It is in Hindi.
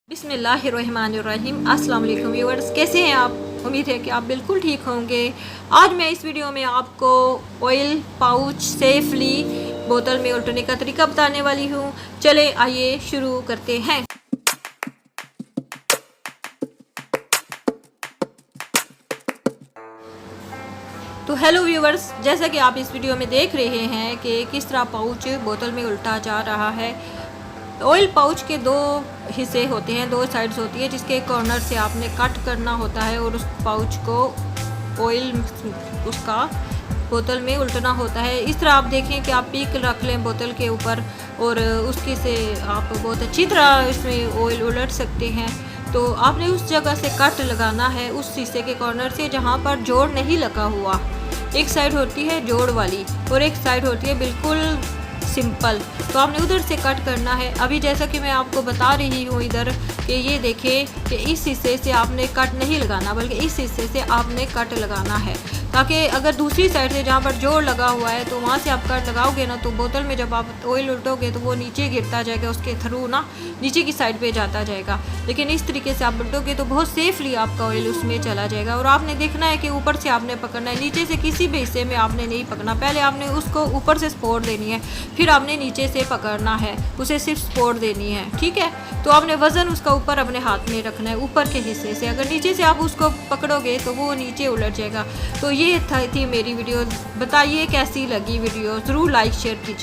बिस्मिल्लाहिर्रहमानिर्रहीम। अस्सलाम वालेकुम व्यूअर्स, कैसे हैं आप? उम्मीद है कि आप बिल्कुल ठीक होंगे। आज मैं इस वीडियो में आपको ऑयल पाउच सेफली बोतल में उल्टने का तरीका बताने वाली हूँ। चले आइए शुरू करते हैं। तो हेलो व्यूअर्स, जैसा कि आप इस वीडियो में देख रहे हैं कि किस तरह पाउच बोतल में उल्टा जा रहा है। ऑयल पाउच के दो हिस्से होते हैं, दो साइड्स होती है, जिसके कॉर्नर से आपने कट करना होता है और उस पाउच को ऑयल उसका बोतल में उल्टना होता है। इस तरह आप देखें कि आप पीक रख लें बोतल के ऊपर और उसके से आप बहुत अच्छी तरह इसमें ऑयल उलट सकते हैं। तो आपने उस जगह से कट लगाना है, उस हिस्से के कॉर्नर से जहाँ पर जोड़ नहीं लगा हुआ। एक साइड होती है जोड़ वाली और एक साइड होती है बिल्कुल सिंपल, तो आपने उधर से कट करना है। अभी जैसा कि मैं आपको बता रही हूँ इधर कि ये देखें कि इस हिस्से से आपने कट नहीं लगाना, बल्कि इस हिस्से से आपने कट लगाना है, ताकि अगर दूसरी साइड से जहाँ पर जोड़ लगा हुआ है तो वहाँ से आप कट लगाओगे ना, तो बोतल में जब आप ऑयल उल्टोगे तो वो नीचे गिरता जाएगा, उसके थ्रू ना नीचे की साइड पे जाता जाएगा। लेकिन इस तरीके से आप उल्टोगे तो बहुत सेफली आपका ऑयल उसमें चला जाएगा। और आपने देखना है कि ऊपर से आपने पकड़ना है, नीचे से किसी भी हिस्से में आपने नहीं पकड़ना। पहले आपने उसको ऊपर से सपोर्ट देनी है, फिर आपने नीचे से पकड़ना है, उसे सिर्फ सपोर्ट देनी है, ठीक है। तो आपने वज़न उसका ऊपर अपने हाथ में रखना है, ऊपर के हिस्से से। अगर नीचे से आप उसको पकड़ोगे तो वो नीचे उलट जाएगा। तो ये थी मेरी वीडियो। बताइए कैसी लगी वीडियो, ज़रूर लाइक शेयर कीजिए।